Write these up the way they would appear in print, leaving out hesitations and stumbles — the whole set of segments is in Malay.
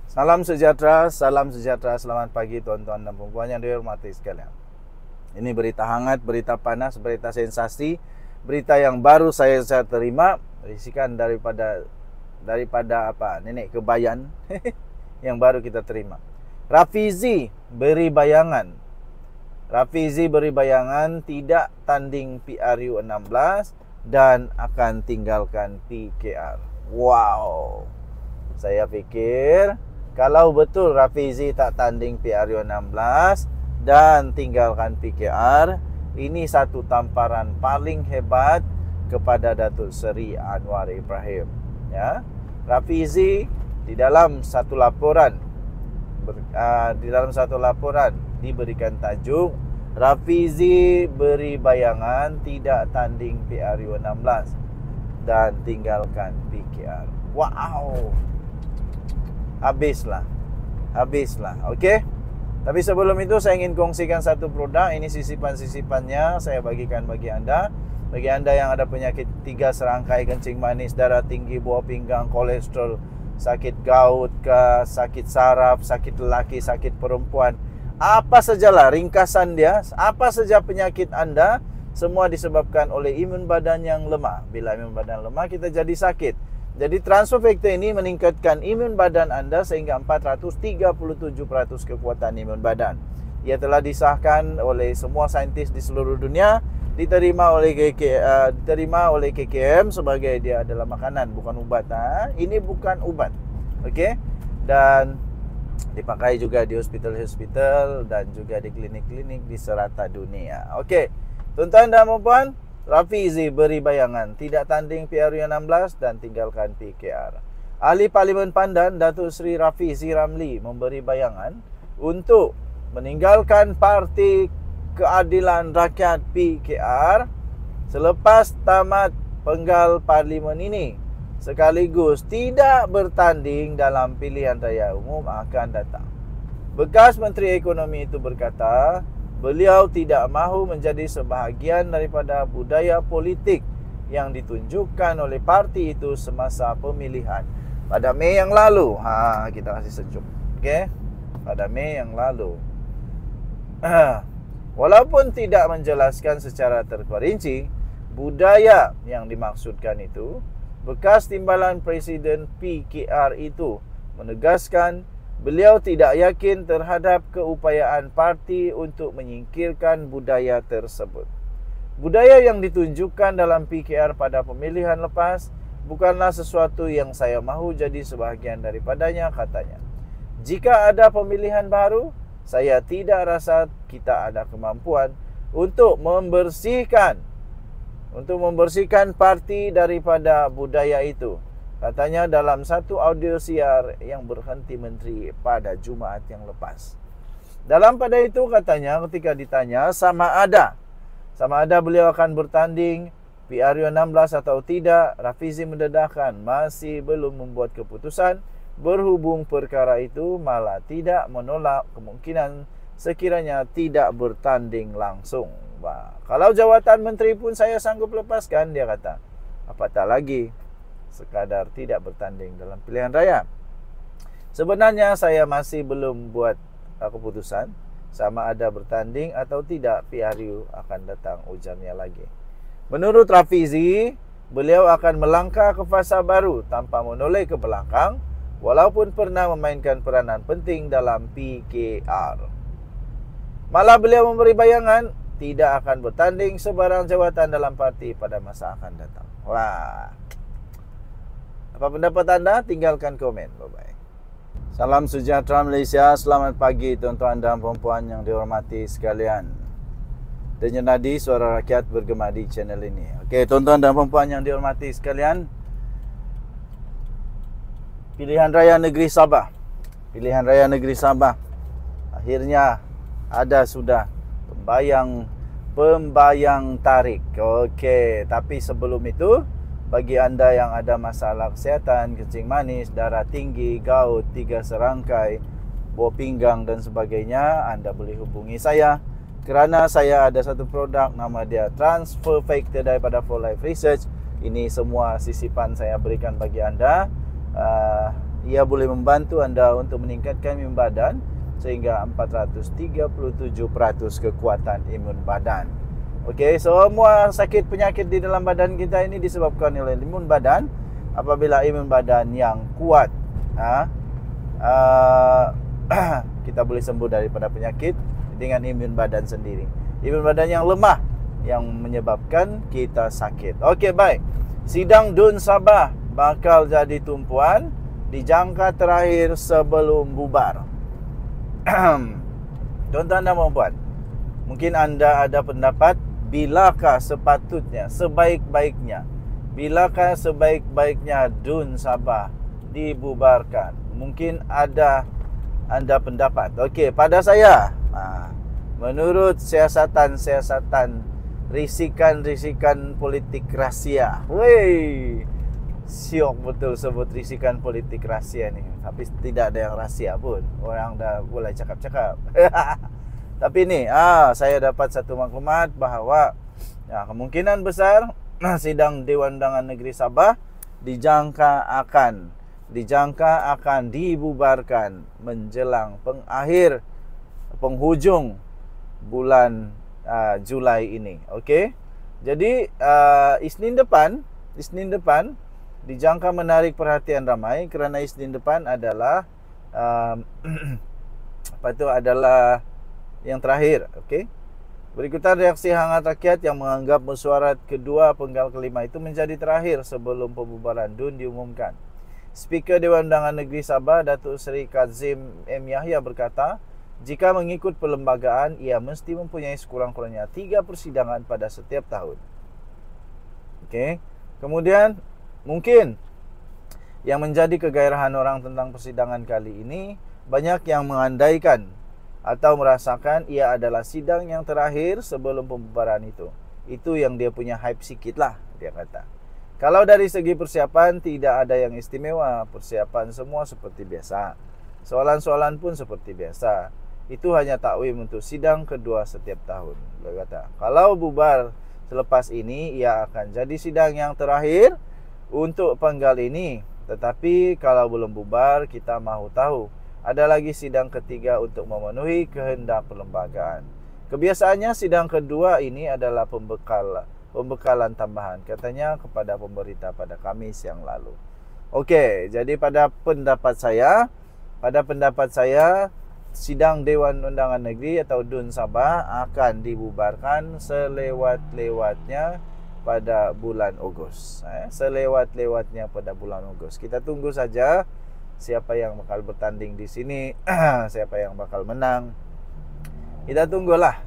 salam sejahtera, selamat pagi tuan-tuan dan puan yang dihormati sekalian. Ini berita hangat, berita panas, berita sensasi, berita yang baru saya terima, risikan daripada apa? Nenek kebayan yang baru kita terima. Rafizi beri bayangan tidak tanding PRU 16 dan akan tinggalkan PKR. Wow. Saya fikir kalau betul Rafizi tak tanding PRU 16 dan tinggalkan PKR, ini satu tamparan paling hebat kepada Datuk Seri Anwar Ibrahim. Ya, Rafizi di dalam satu laporan diberikan tajuk Rafizi beri bayangan tidak tanding PRU 16 dan tinggalkan PKR. Wow. Habislah. Okey. Tapi sebelum itu saya ingin kongsikan satu produk. Ini sisipan-sisipannya saya bagikan bagi anda. Bagi anda yang ada penyakit 3 serangkai, kencing manis, darah tinggi, buah pinggang, kolesterol, sakit gout, sakit saraf, sakit lelaki, sakit perempuan, apa sajalah ringkasan dia, apa saja penyakit anda, semua disebabkan oleh imun badan yang lemah. Bila imun badan lemah, kita jadi sakit. Jadi transfer factor ini meningkatkan imun badan anda sehingga 437% kekuatan imun badan. Ia telah disahkan oleh semua saintis di seluruh dunia, diterima oleh KKM sebagai dia adalah makanan, bukan ubat. Ini bukan ubat. Okey? Dan dipakai juga di hospital-hospital dan juga di klinik-klinik di serata dunia. Okey. Tuan-tuan dan puan, Rafizi beri bayangan tidak tanding PRU 16 dan tinggalkan PKR. Ahli Parlimen Pandan Datuk Seri Rafizi Ramli memberi bayangan untuk meninggalkan Parti Keadilan Rakyat PKR selepas tamat penggal parlimen ini, sekaligus tidak bertanding dalam pilihan raya umum akan datang. Bekas Menteri Ekonomi itu berkata, beliau tidak mahu menjadi sebahagian daripada budaya politik yang ditunjukkan oleh parti itu semasa pemilihan pada Mei yang lalu. Kita kasih sejuk. Okey? Pada Mei yang lalu. Walaupun tidak menjelaskan secara terperinci budaya yang dimaksudkan itu, bekas timbalan Presiden PKR itu menegaskan beliau tidak yakin terhadap keupayaan parti untuk menyingkirkan budaya tersebut. Budaya yang ditunjukkan dalam PKR pada pemilihan lepas bukanlah sesuatu yang saya mahu jadi sebahagian daripadanya, katanya. Jika ada pemilihan baru, saya tidak rasa kita ada kemampuan untuk membersihkan parti daripada budaya itu, katanya dalam satu audio siar yang berhenti menteri pada Jumaat yang lepas. Pada itu katanya ketika ditanya sama ada beliau akan bertanding PRU 16 atau tidak, Rafizi mendedahkan masih belum membuat keputusan, berhubung perkara itu malah tidak menolak kemungkinan sekiranya tidak bertanding langsung. Kalau jawatan menteri pun saya sanggup lepaskan, dia kata. Apatah lagi sekadar tidak bertanding dalam pilihan raya. Sebenarnya saya masih belum buat keputusan sama ada bertanding atau tidak PRU akan datang, ujarnya lagi. Menurut Rafizi, beliau akan melangkah ke fasa baru tanpa menoleh ke belakang, walaupun pernah memainkan peranan penting dalam PKR. Malah beliau memberi bayangan tidak akan bertanding sebarang jawatan dalam parti pada masa akan datang. Wah. Apa pendapat anda? Tinggalkan komen. Bye-bye. Salam sejahtera Malaysia. Selamat pagi tuan-tuan dan puan yang dihormati sekalian. Denyut nadi suara rakyat bergema di channel ini. Okey, tuan-tuan dan puan yang dihormati sekalian. Pilihan Raya Negeri Sabah. Akhirnya ada sudah pembayang tarik. Okey, tapi sebelum itu, bagi anda yang ada masalah kesihatan, kencing manis, darah tinggi, gout, 3 serangkai, buah pinggang dan sebagainya, anda boleh hubungi saya kerana saya ada satu produk nama dia Transfer Factor daripada For Life Research. Ini semua sisipan saya berikan bagi anda. ia boleh membantu Anda untuk meningkatkan imun badan sehingga 437% kekuatan imun badan. Okey, semua sakit penyakit di dalam badan kita ini disebabkan oleh imun badan. Apabila imun badan yang kuat, kita boleh sembuh daripada penyakit dengan imun badan sendiri. Imun badan yang lemah yang menyebabkan kita sakit. Okey, baik. Sidang Dun Sabah bakal jadi tumpuan di jangka terakhir sebelum bubar. Tuan-tuan dan puan-puan, mungkin anda ada pendapat, bilakah sepatutnya, sebaik-baiknya, bilakah sebaik-baiknya Dun Sabah dibubarkan? Mungkin ada anda pendapat. Okey, pada saya, menurut siasatan-siasatan, risikan-risikan politik rahsia. Wey, siok betul sebut risikan politik rahsia ni. Tapi tidak ada yang rahsia pun. Orang dah boleh cakap-cakap. Tapi ni, saya dapat satu maklumat bahawa kemungkinan besar sidang Dewan Undangan Negeri Sabah dijangka akan dibubarkan menjelang penghujung bulan Julai ini. Okey. Jadi Isnin depan dijangka menarik perhatian ramai kerana Isnin depan adalah adalah yang terakhir. Okey. Berikutan reaksi hangat rakyat yang menganggap mesyuarat kedua penggal kelima itu menjadi terakhir sebelum pembubaran DUN diumumkan. Speaker Dewan Undangan Negeri Sabah, Datuk Seri Kazim M. Yahya berkata, jika mengikut perlembagaan, ia mesti mempunyai sekurang-kurangnya 3 persidangan pada setiap tahun. Okey. Kemudian, mungkin yang menjadi kegairahan orang tentang persidangan kali ini, banyak yang mengandaikan atau merasakan ia adalah sidang yang terakhir sebelum pembubaran itu. Itu yang dia punya hype sikit lah, dia kata. Kalau dari segi persiapan, tidak ada yang istimewa. Persiapan semua seperti biasa. Soalan-soalan pun seperti biasa. Itu hanya takwim untuk sidang kedua setiap tahun. Dia kata, kalau bubar selepas ini, ia akan jadi sidang yang terakhir untuk penggal ini. Tetapi kalau belum bubar, kita mahu tahu, ada lagi sidang ketiga untuk memenuhi kehendak perlembagaan. Kebiasaannya sidang kedua ini adalah pembekalan tambahan, katanya kepada pemberita pada Khamis yang lalu. Okey, jadi pada pendapat saya, sidang Dewan Undangan Negeri atau DUN Sabah akan dibubarkan selewat-lewatnya pada bulan Ogos. Selewat-lewatnya pada bulan Ogos. Kita tunggu saja siapa yang bakal bertanding di sini, siapa yang bakal menang. Kita tunggulah.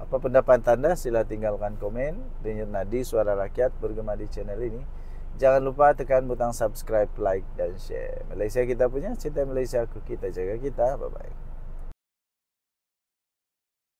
Apa pendapat anda? Sila tinggalkan komen. Denyut nadi suara rakyat bergema di channel ini. Jangan lupa tekan butang subscribe, like dan share. Malaysia kita punya, cinta Malaysia, aku kita, jaga kita. Bye-bye.